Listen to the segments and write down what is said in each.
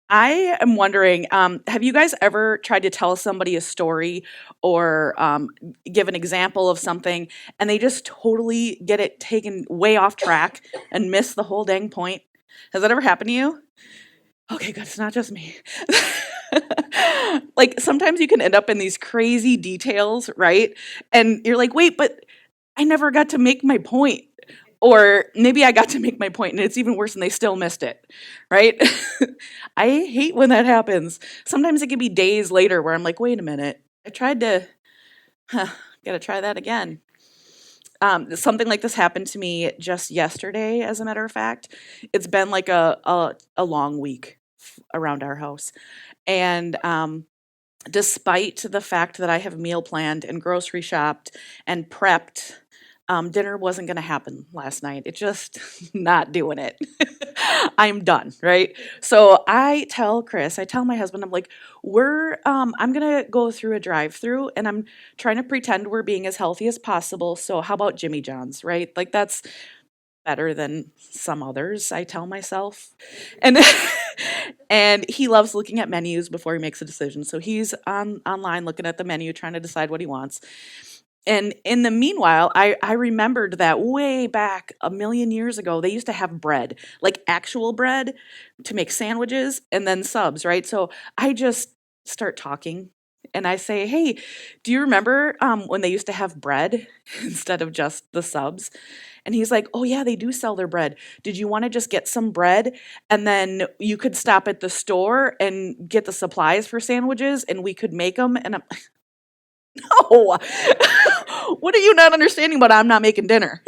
I am wondering, have you guys ever tried to tell somebody a story or give an example of something and they just totally get it taken way off track and miss the whole dang point? Has that ever happened to you? Okay, good. It's not just me. Like sometimes you can end up in these crazy details, right? And you're like, wait, but I never got to make my point. Or maybe I got to make my point and it's even worse and they still missed it, right? I hate when that happens. Sometimes it can be days later where I'm like, wait a minute, I tried to, huh, gotta try that again. Something like this happened to me just yesterday, as a matter of fact. It's been like a long week around our house. And despite the fact that I have meal planned and grocery shopped and prepped, dinner wasn't going to happen last night. It just not doing it. I'm done, right? So I tell my husband, I'm like, I'm gonna go through a drive-through, and I'm trying to pretend we're being as healthy as possible. So how about Jimmy John's, right? Like that's better than some others, I tell myself. And and he loves looking at menus before he makes a decision. So he's online looking at the menu, trying to decide what he wants. And in the meanwhile, I remembered that way back a million years ago, they used to have bread, like actual bread to make sandwiches and then subs, right? So I just start talking and I say, hey, do you remember when they used to have bread instead of just the subs? And he's like, oh, yeah, they do sell their bread. Did you want to just get some bread and then you could stop at the store and get the supplies for sandwiches and we could make them? And I'm, no, what are you not understanding? But I'm not making dinner.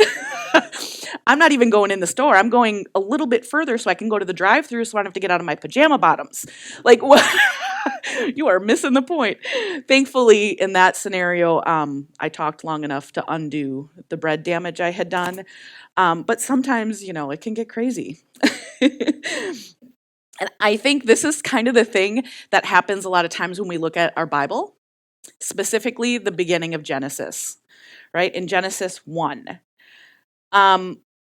I'm not even going in the store. I'm going a little bit further so I can go to the drive-through so I don't have to get out of my pajama bottoms. Like, what? You are missing the point. Thankfully, in that scenario, I talked long enough to undo the bread damage I had done. But sometimes, it can get crazy. And I think this is kind of the thing that happens a lot of times when we look at our Bible, specifically the beginning of Genesis, right? In Genesis 1.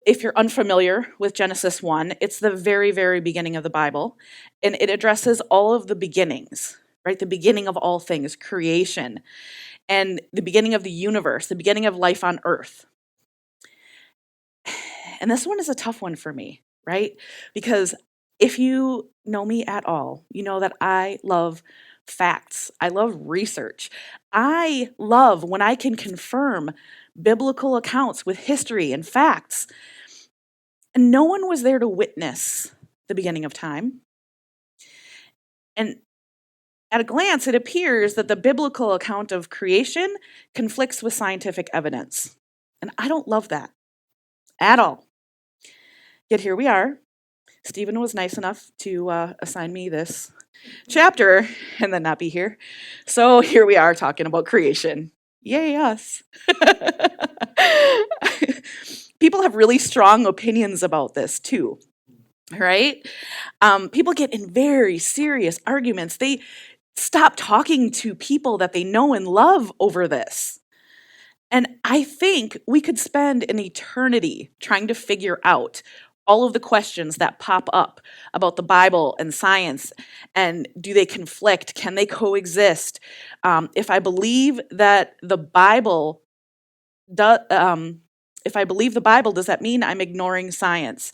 If you're unfamiliar with Genesis 1, it's the very, very beginning of the Bible, and it addresses all of the beginnings, right? The beginning of all things, creation, and the beginning of the universe, the beginning of life on earth. And this one is a tough one for me, right? Because if you know me at all, you know that I love facts. I love research. I love when I can confirm biblical accounts with history and facts. And no one was there to witness the beginning of time. And at a glance, it appears that the biblical account of creation conflicts with scientific evidence. And I don't love that at all. Yet here we are. Stephen was nice enough to assign me this chapter and then not be here. So here we are talking about creation. Yay, us. People have really strong opinions about this too, right? People get in very serious arguments. They stop talking to people that they know and love over this. And I think we could spend an eternity trying to figure out all of the questions that pop up about the Bible and science. And do they conflict? Can they coexist? If I believe that the Bible does, if I believe the Bible, does that mean I'm ignoring science?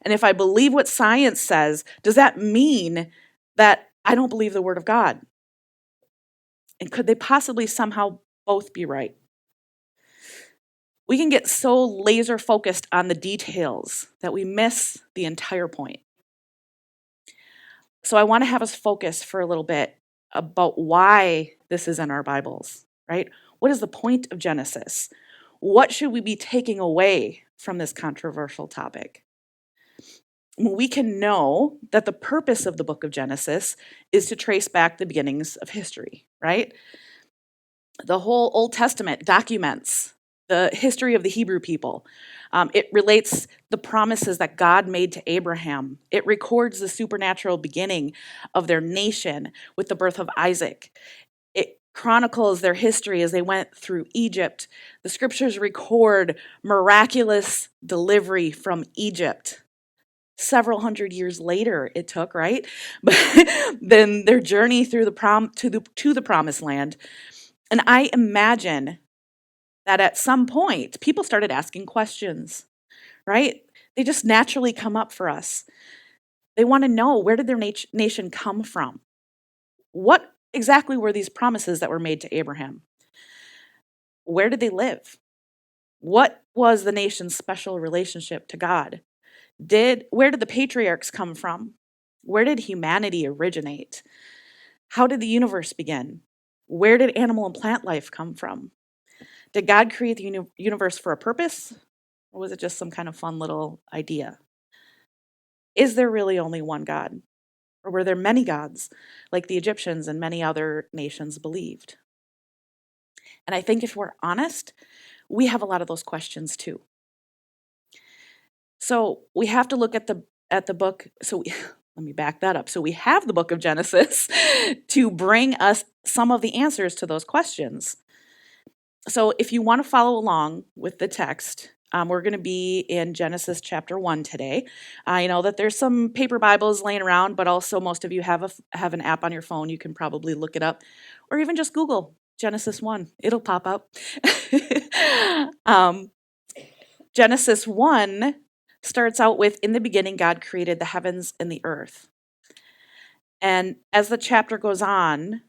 And if I believe what science says, does that mean that I don't believe the Word of God? And could they possibly somehow both be right? We can get so laser focused on the details that we miss the entire point. So I want to have us focus for a little bit about why this is in our Bibles, right? What is the point of Genesis? What should we be taking away from this controversial topic? We can know that the purpose of the book of Genesis is to trace back the beginnings of history, right? The whole Old Testament documents the history of the Hebrew people. It relates the promises that God made to Abraham. It records the supernatural beginning of their nation with the birth of Isaac. It chronicles their history as they went through Egypt. The scriptures record miraculous delivery from Egypt. several hundred years later it took, right? But then their journey through to the promised land. And I imagine that at some point people started asking questions, right? They just naturally come up for us. They want to know, where did their nation come from? What exactly were these promises that were made to Abraham? Where did they live? What was the nation's special relationship to God? Where did the patriarchs come from? Where did humanity originate? How did the universe begin? Where did animal and plant life come from? Did God create the universe for a purpose? Or was it just some kind of fun little idea? Is there really only one God? Or were there many gods, like the Egyptians and many other nations believed? And I think if we're honest, we have a lot of those questions too. So we have to look at the book. Let me back that up. So we have the book of Genesis to bring us some of the answers to those questions. So if you want to follow along with the text, we're going to be in Genesis chapter 1 today. I know that there's some paper Bibles laying around, but also most of you have an app on your phone. You can probably look it up, or even just Google Genesis 1. It'll pop up. Genesis 1 starts out with, in the beginning, God created the heavens and the earth. And as the chapter goes on,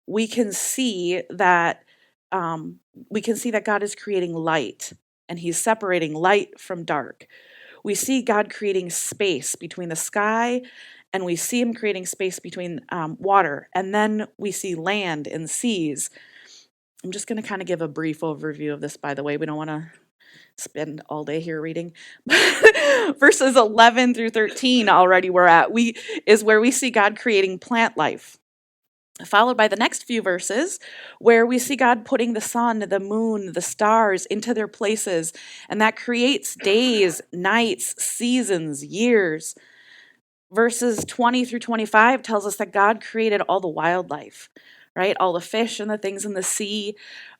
we can see that God is creating light, and he's separating light from dark. We see God creating space between the sky, and we see him creating space between water, and then we see land and seas. I'm just going to kind of give a brief overview of this, by the way. We don't want to spend all day here reading. Verses 11 through 13 already we're at, is where we see God creating plant life, followed by the next few verses where we see God putting the sun, the moon, the stars into their places, and that creates days, nights, seasons, years. Verses 20 through 25 tells us that God created all the wildlife, right? All the fish and the things in the sea,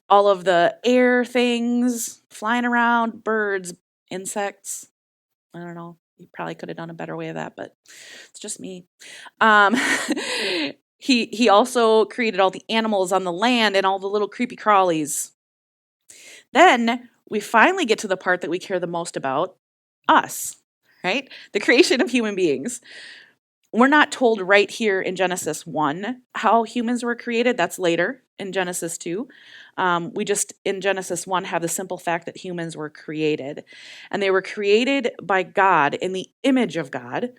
all of the air things flying around, birds, insects. I don't know. You probably could have done a better way of that, but it's just me. He also created all the animals on the land and all the little creepy crawlies. Then we finally get to the part that we care the most about, us, right? The creation of human beings. We're not told right here in Genesis 1 how humans were created. That's later in Genesis 2. We just, in Genesis 1, have the simple fact that humans were created. And they were created by God in the image of God,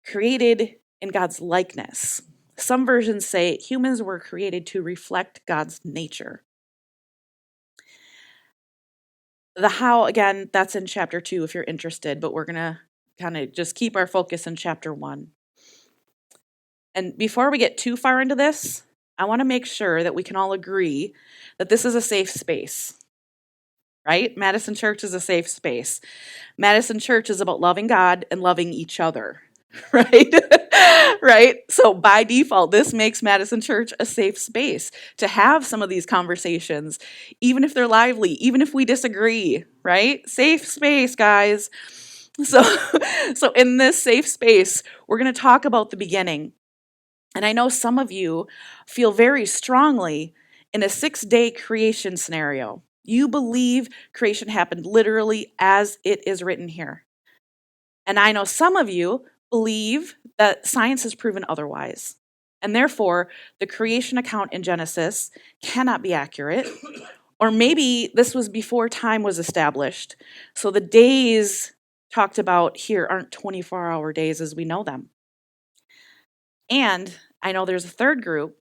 created in God's likeness. Some versions say humans were created to reflect God's nature. The how, again, that's in chapter 2 if you're interested, but we're going to kind of just keep our focus in chapter 1. And before we get too far into this, I want to make sure that we can all agree that this is a safe space, right? Madison Church is a safe space. Madison Church is about loving God and loving each other, right? Right? So by default, this makes Madison Church a safe space to have some of these conversations, even if they're lively, even if we disagree, right? Safe space, guys. So in this safe space, we're going to talk about the beginning. And I know some of you feel very strongly in a 6-day creation scenario. You believe creation happened literally as it is written here. And I know some of you believe that science has proven otherwise. And therefore, the creation account in Genesis cannot be accurate. Or maybe this was before time was established. So the days talked about here aren't 24-hour days as we know them. And I know there's a third group,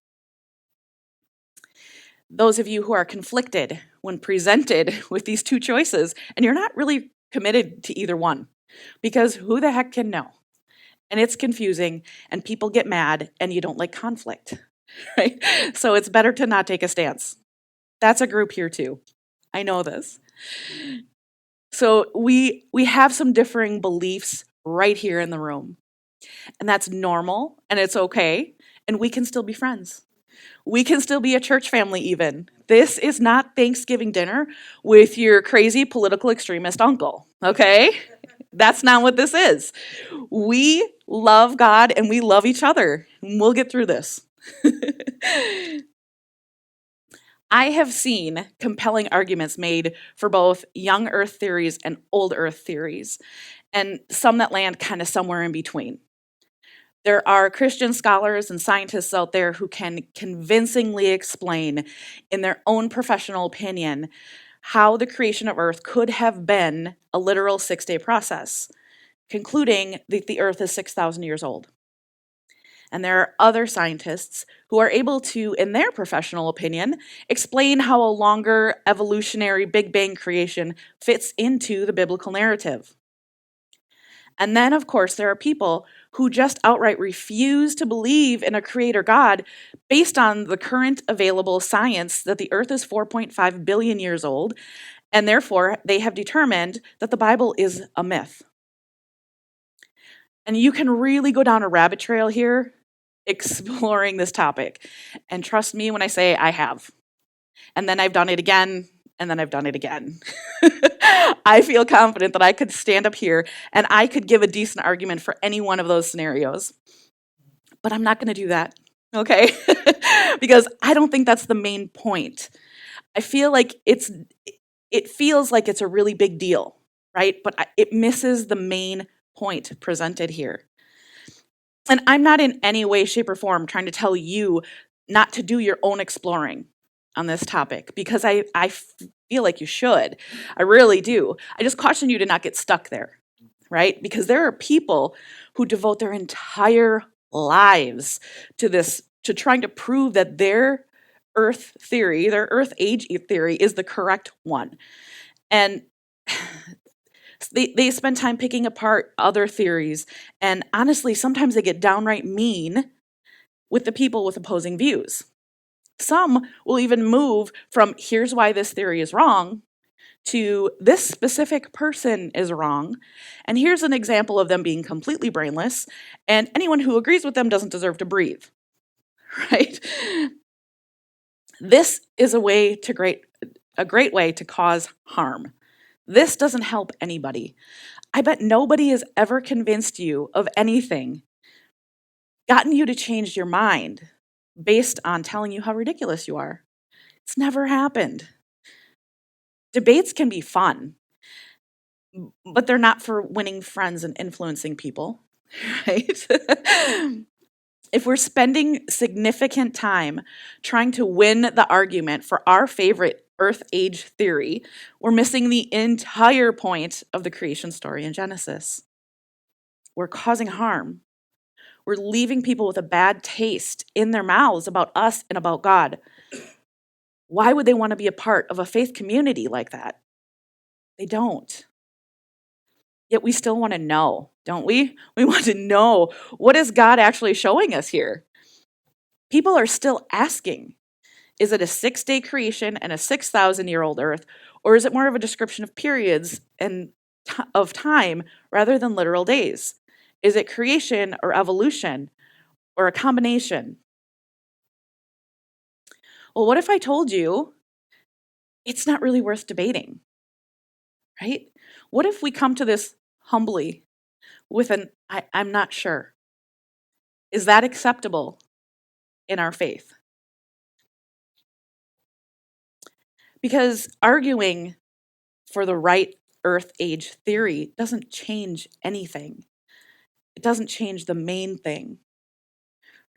those of you who are conflicted when presented with these two choices, and you're not really committed to either one, because who the heck can know? And it's confusing, and people get mad, and you don't like conflict, right? So it's better to not take a stance. That's a group here too. I know this. So we have some differing beliefs right here in the room. And that's normal, and it's okay, and we can still be friends. We can still be a church family even. This is not Thanksgiving dinner with your crazy political extremist uncle, okay? That's not what this is. We love God and we love each other. We'll get through this. I have seen compelling arguments made for both young Earth theories and old Earth theories, and some that land kind of somewhere in between. There are Christian scholars and scientists out there who can convincingly explain, in their own professional opinion, how the creation of Earth could have been a literal 6-day process, concluding that the Earth is 6,000 years old. And there are other scientists who are able to, in their professional opinion, explain how a longer evolutionary Big Bang creation fits into the biblical narrative. And then, of course, there are people who just outright refuse to believe in a creator God based on the current available science that the Earth is 4.5 billion years old, and therefore they have determined that the Bible is a myth. And you can really go down a rabbit trail here exploring this topic. And trust me when I say I have. And then I've done it again, and then I've done it again. I feel confident that I could stand up here and I could give a decent argument for any one of those scenarios. But I'm not going to do that, okay? Because I don't think that's the main point. I feel like it feels like it's a really big deal, right? But it misses the main point presented here. And I'm not in any way, shape, or form trying to tell you not to do your own exploring on this topic, because I feel like you should. I really do. I just caution you to not get stuck there, right? Because there are people who devote their entire lives to this, to trying to prove that their Earth theory, their Earth age theory is the correct one. And they spend time picking apart other theories, and honestly, sometimes they get downright mean with the people with opposing views. Some will even move from here's why this theory is wrong to this specific person is wrong, and here's an example of them being completely brainless, and anyone who agrees with them doesn't deserve to breathe, right? This is a great way to cause harm. This doesn't help anybody. I bet nobody has ever convinced you of anything, gotten you to change your mind based on telling you how ridiculous you are. It's never happened. Debates can be fun, but they're not for winning friends and influencing people, right? If we're spending significant time trying to win the argument for our favorite Earth age theory, we're missing the entire point of the creation story in Genesis. We're causing harm. We're leaving people with a bad taste in their mouths about us and about God. Why would they want to be a part of a faith community like that? They don't. Yet we still want to know, don't we? We want to know, what is God actually showing us here? People are still asking, is it a 6-day creation and a 6,000-year-old Earth, or is it more of a description of periods and of time rather than literal days? Is it creation or evolution or a combination? Well, what if I told you it's not really worth debating, right? What if we come to this humbly with I'm not sure? Is that acceptable in our faith? Because arguing for the right Earth age theory doesn't change anything. It doesn't change the main thing,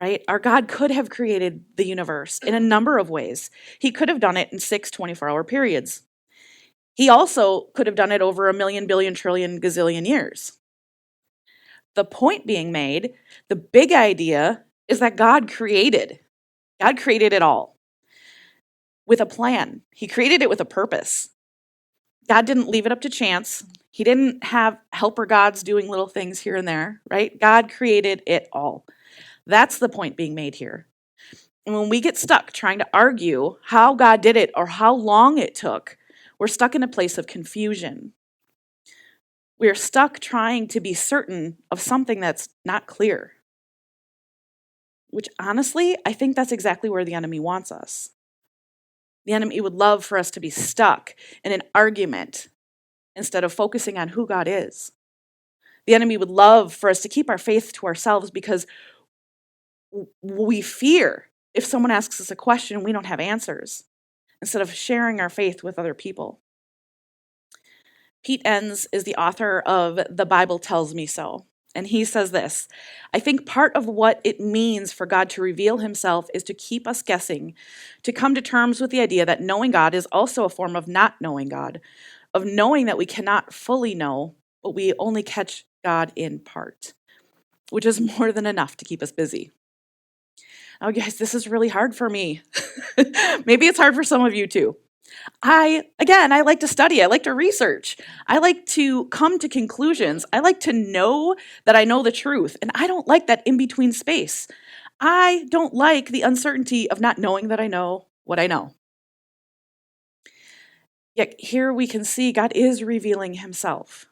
right? Our God could have created the universe in a number of ways. He could have done it in 6 24-hour periods. He also could have done it over a million, billion, trillion, gazillion years. The point being made, the big idea is that God created it all with a plan. He created it with a purpose. God didn't leave it up to chance. He didn't have helper gods doing little things here and there, right? God created it all. That's the point being made here. And when we get stuck trying to argue how God did it or how long it took, we're stuck in a place of confusion. We're stuck trying to be certain of something that's not clear. Which honestly, I think that's exactly where the enemy wants us. The enemy would love for us to be stuck in an argument instead of focusing on who God is. The enemy would love for us to keep our faith to ourselves because we fear if someone asks us a question, we don't have answers, instead of sharing our faith with other people. Pete Enns is the author of The Bible Tells Me So. And he says this: I think part of what it means for God to reveal himself is to keep us guessing, to come to terms with the idea that knowing God is also a form of not knowing God, of knowing that we cannot fully know, but we only catch God in part, which is more than enough to keep us busy. Oh, guys, this is really hard for me. Maybe it's hard for some of you too. I like to study. I like to research. I like to come to conclusions. I like to know that I know the truth. And I don't like that in-between space. I don't like the uncertainty of not knowing that I know what I know. Yet here we can see God is revealing himself.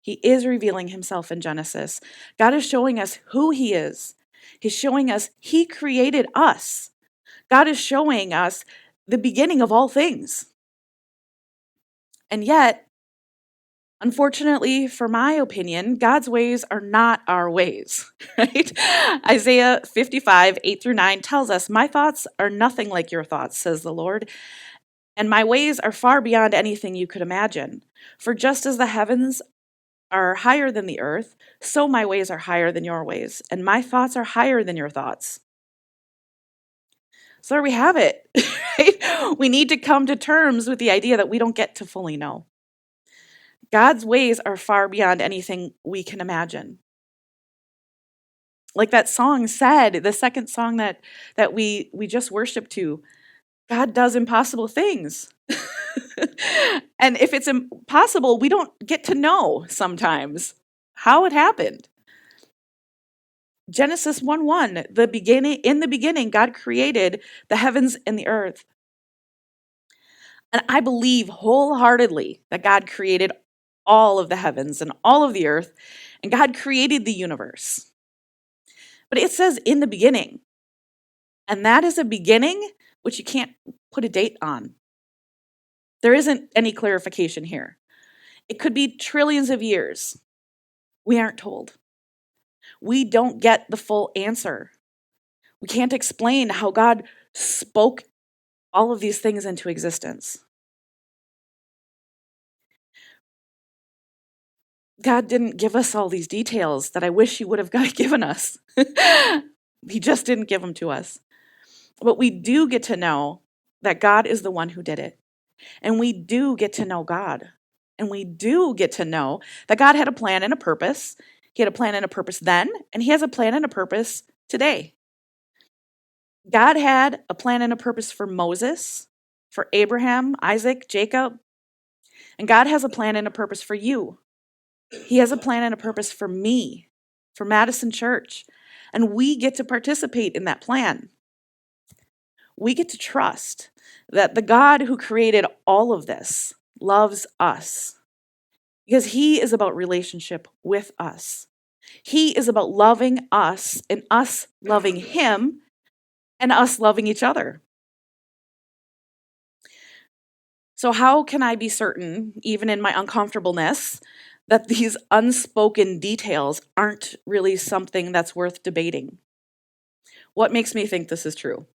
He is revealing himself in Genesis. God is showing us who he is. He's showing us he created us. God is showing us the beginning of all things. And yet, unfortunately, for my opinion, God's ways are not our ways, right? Isaiah 55, 8-9 tells us, my thoughts are nothing like your thoughts, says the Lord, and my ways are far beyond anything you could imagine. For just as the heavens are higher than the earth, so my ways are higher than your ways, and my thoughts are higher than your thoughts. So there we have it, right? We need to come to terms with the idea that we don't get to fully know. God's ways are far beyond anything we can imagine. Like that song said, the second song that we just worshiped to, God does impossible things. And if it's impossible, we don't get to know sometimes how it happened. Genesis 1:1, in the beginning, God created the heavens and the earth. And I believe wholeheartedly that God created all of the heavens and all of the earth, and God created the universe. But it says in the beginning, and that is a beginning which you can't put a date on. There isn't any clarification here. It could be trillions of years. We aren't told. We don't get the full answer. We can't explain how God spoke all of these things into existence. God didn't give us all these details that I wish he would have given us. He just didn't give them to us. But we do get to know that God is the one who did it. And we do get to know God. And we do get to know that God had a plan and a purpose. He had a plan and a purpose then, and he has a plan and a purpose today. God had a plan and a purpose for Moses, for Abraham, Isaac, Jacob. And God has a plan and a purpose for you. He has a plan and a purpose for me, for Madison Church. And we get to participate in that plan. We get to trust that the God who created all of this loves us because he is about relationship with us. He is about loving us and us loving him and us loving each other. So how can I be certain, even in my uncomfortableness, that these unspoken details aren't really something that's worth debating? What makes me think this is true?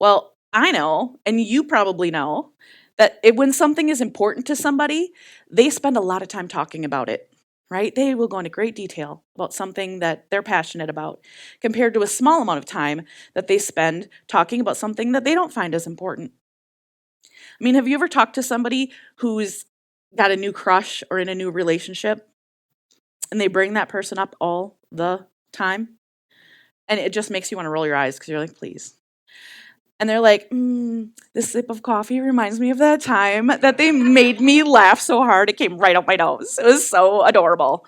Well, I know, and you probably know, that when something is important to somebody, they spend a lot of time talking about it, right? They will go into great detail about something that they're passionate about, compared to a small amount of time that they spend talking about something that they don't find as important. I mean, have you ever talked to somebody who's got a new crush or in a new relationship, and they bring that person up all the time? And it just makes you want to roll your eyes because you're like, please. And they're like, this sip of coffee reminds me of that time that they made me laugh so hard it came right up my nose. It was so adorable.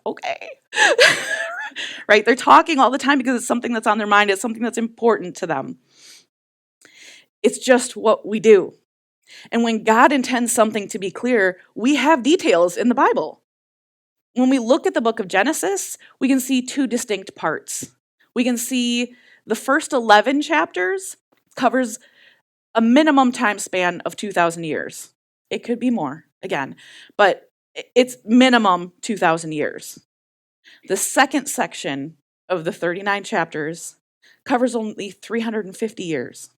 Okay. Right? They're talking all the time because it's something that's on their mind. It's something that's important to them. It's just what we do. And when God intends something to be clear, we have details in the Bible. When we look at the book of Genesis, we can see two distinct parts. We can see the first 11 chapters covers a minimum time span of 2,000 years. It could be more, again. But It's minimum 2,000 years. The second section of the 39 chapters covers only 350 years.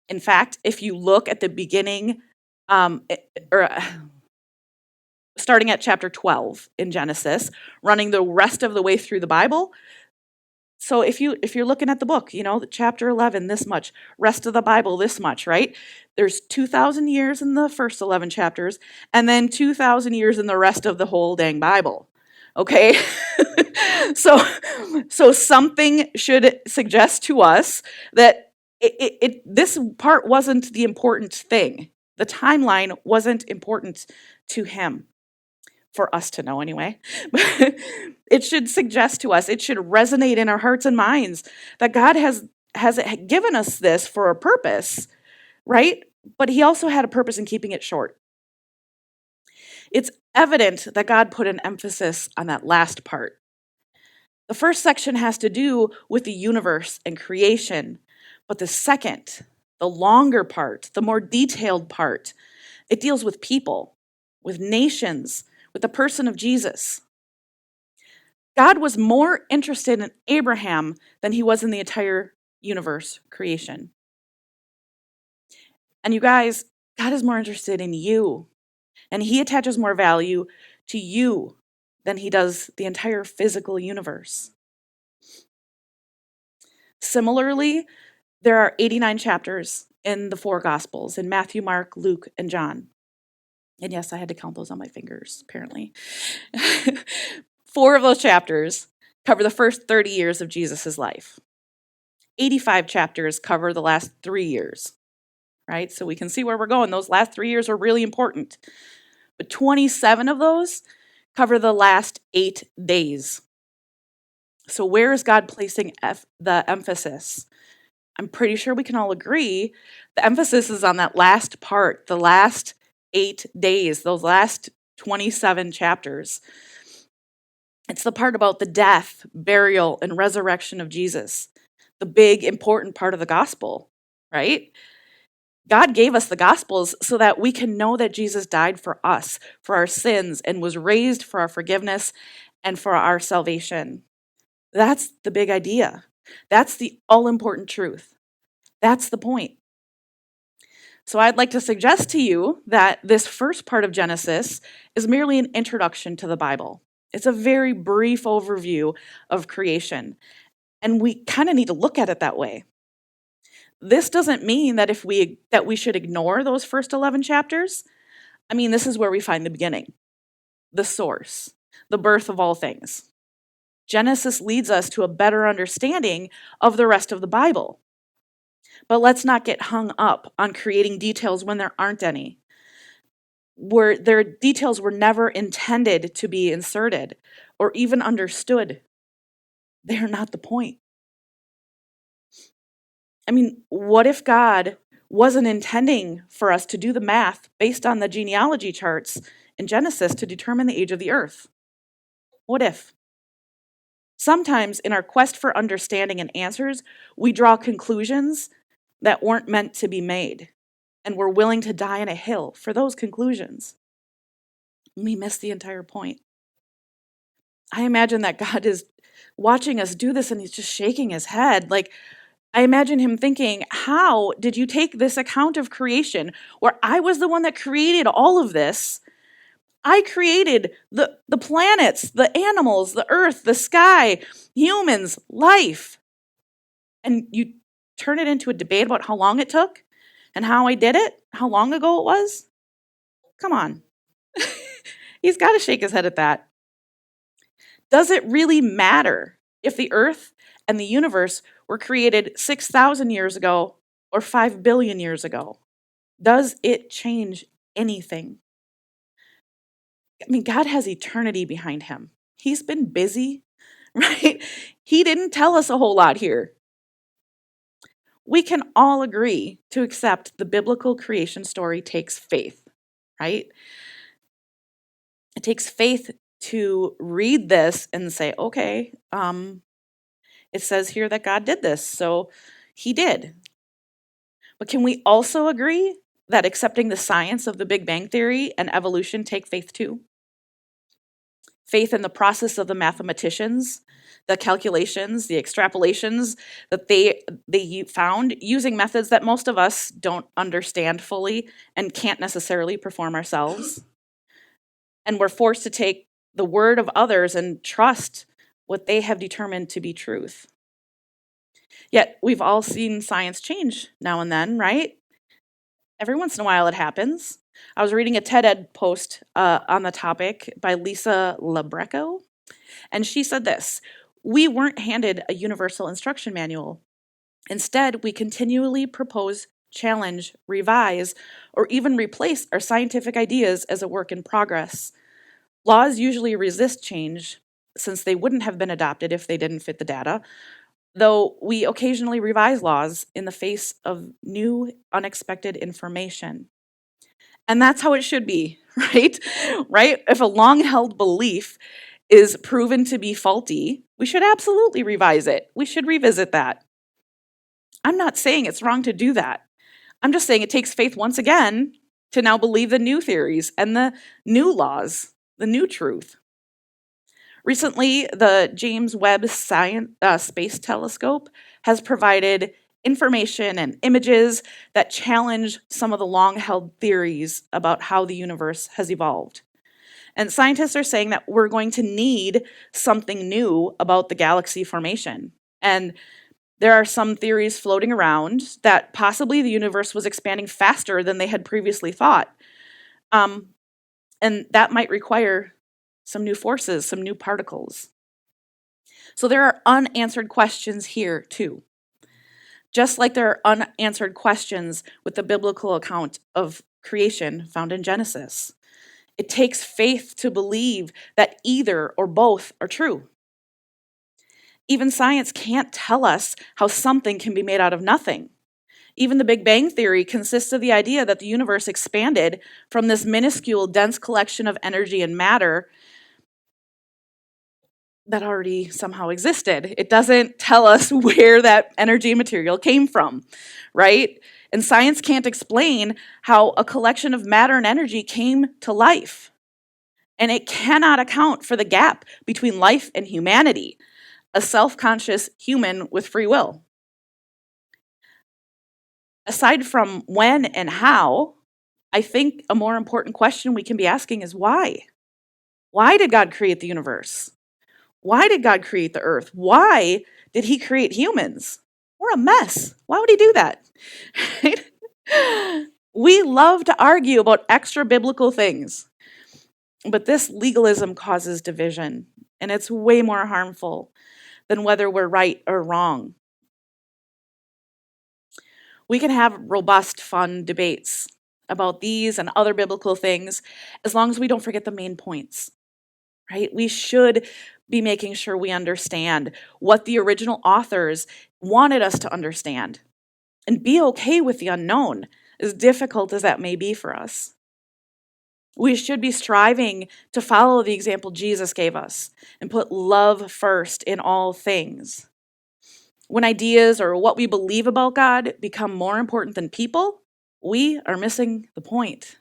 In fact, if you look at the beginning, or starting at chapter 12 in Genesis, running the rest of the way through the Bible. So if you're looking at the book, chapter 11 this much, rest of the Bible this much, right? There's 2,000 years in the first 11 chapters, and then 2,000 years in the rest of the whole dang Bible. Okay? so something should suggest to us that this part wasn't the important thing. The timeline wasn't important to him. For us to know anyway. It should suggest to us, it should resonate in our hearts and minds that God has given us this for a purpose, right? But he also had a purpose in keeping it short. It's evident that God put an emphasis on that last part. The first section has to do with the universe and creation, but the second, the longer part, the more detailed part, it deals with people, with nations, with the person of Jesus. God was more interested in Abraham than he was in the entire universe creation. And you guys, God is more interested in you. And he attaches more value to you than he does the entire physical universe. Similarly, there are 89 chapters in the four Gospels, in Matthew, Mark, Luke, and John. And yes, I had to count those on my fingers, apparently. 4 of those chapters cover the first 30 years of Jesus' life. 85 chapters cover the last 3 years, right? So we can see where we're going. Those last 3 years are really important. But 27 of those cover the last 8 days. So where is God placing the emphasis? I'm pretty sure we can all agree the emphasis is on that last part, the last 8 days, those last 27 chapters. It's the part about the death, burial, and resurrection of Jesus, the big, important part of the gospel, right? God gave us the gospels so that we can know that Jesus died for us, for our sins, and was raised for our forgiveness and for our salvation. That's the big idea. That's the all-important truth. That's the point. So I'd like to suggest to you that this first part of Genesis is merely an introduction to the Bible. It's a very brief overview of creation, and we kind of need to look at it that way. This doesn't mean that we should ignore those first 11 chapters. I mean, this is where we find the beginning, the source, the birth of all things. Genesis leads us to a better understanding of the rest of the Bible. But let's not get hung up on creating details when there aren't any. Their details were never intended to be inserted or even understood. They're not the point. I mean, what if God wasn't intending for us to do the math based on the genealogy charts in Genesis to determine the age of the earth? What if? Sometimes in our quest for understanding and answers, we draw conclusions that weren't meant to be made, and we're willing to die on a hill for those conclusions. We miss the entire point. I imagine that God is watching us do this and he's just shaking his head. Like, I imagine him thinking, how did you take this account of creation where I was the one that created all of this? I created the planets, the animals, the earth, the sky, humans, life. And you turn it into a debate about how long it took and how I did it, how long ago it was? Come on. He's got to shake his head at that. Does it really matter if the earth and the universe were created 6,000 years ago or 5 billion years ago? Does it change anything? I mean, God has eternity behind him. He's been busy, right? He didn't tell us a whole lot here. We can all agree to accept the biblical creation story takes faith, right? It takes faith to read this and say, okay, it says here that God did this, so he did. But can we also agree that accepting the science of the Big Bang Theory and evolution take faith too. Faith in the process of the mathematicians, the calculations, the extrapolations that they found using methods that most of us don't understand fully and can't necessarily perform ourselves. And we're forced to take the word of others and trust what they have determined to be truth. Yet we've all seen science change now and then, right? Every once in a while it happens. I was reading a TED Ed post on the topic by Lisa Labreco, and she said this: "We weren't handed a universal instruction manual. Instead, we continually propose, challenge, revise, or even replace our scientific ideas as a work in progress. Laws usually resist change, since they wouldn't have been adopted if they didn't fit the data, though we occasionally revise laws in the face of new, unexpected information." And that's how it should be, right? Right? If a long-held belief is proven to be faulty, we should absolutely revise it. We should revisit that. I'm not saying it's wrong to do that. I'm just saying it takes faith once again to now believe the new theories and the new laws, the new truth. Recently, the James Webb Space Telescope has provided information and images that challenge some of the long-held theories about how the universe has evolved. And scientists are saying that we're going to need something new about the galaxy formation. And there are some theories floating around that possibly the universe was expanding faster than they had previously thought. And that might require some new forces, some new particles. So there are unanswered questions here too. Just like there are unanswered questions with the biblical account of creation found in Genesis. It takes faith to believe that either or both are true. Even science can't tell us how something can be made out of nothing. Even the Big Bang Theory consists of the idea that the universe expanded from this minuscule, dense collection of energy and matter that already somehow existed. It doesn't tell us where that energy and material came from, right? And science can't explain how a collection of matter and energy came to life. And it cannot account for the gap between life and humanity, a self-conscious human with free will. Aside from when and how, I think a more important question we can be asking is why? Why did God create the universe? Why did God create the earth? Why did he create humans? We're a mess. Why would he do that? Right? We love to argue about extra biblical things, but this legalism causes division, and it's way more harmful than whether we're right or wrong. We can have robust, fun debates about these and other biblical things as long as we don't forget the main points, right? We should be making sure we understand what the original authors wanted us to understand and be okay with the unknown, as difficult as that may be for us. We should be striving to follow the example Jesus gave us and put love first in all things. When ideas or what we believe about God become more important than people, we are missing the point.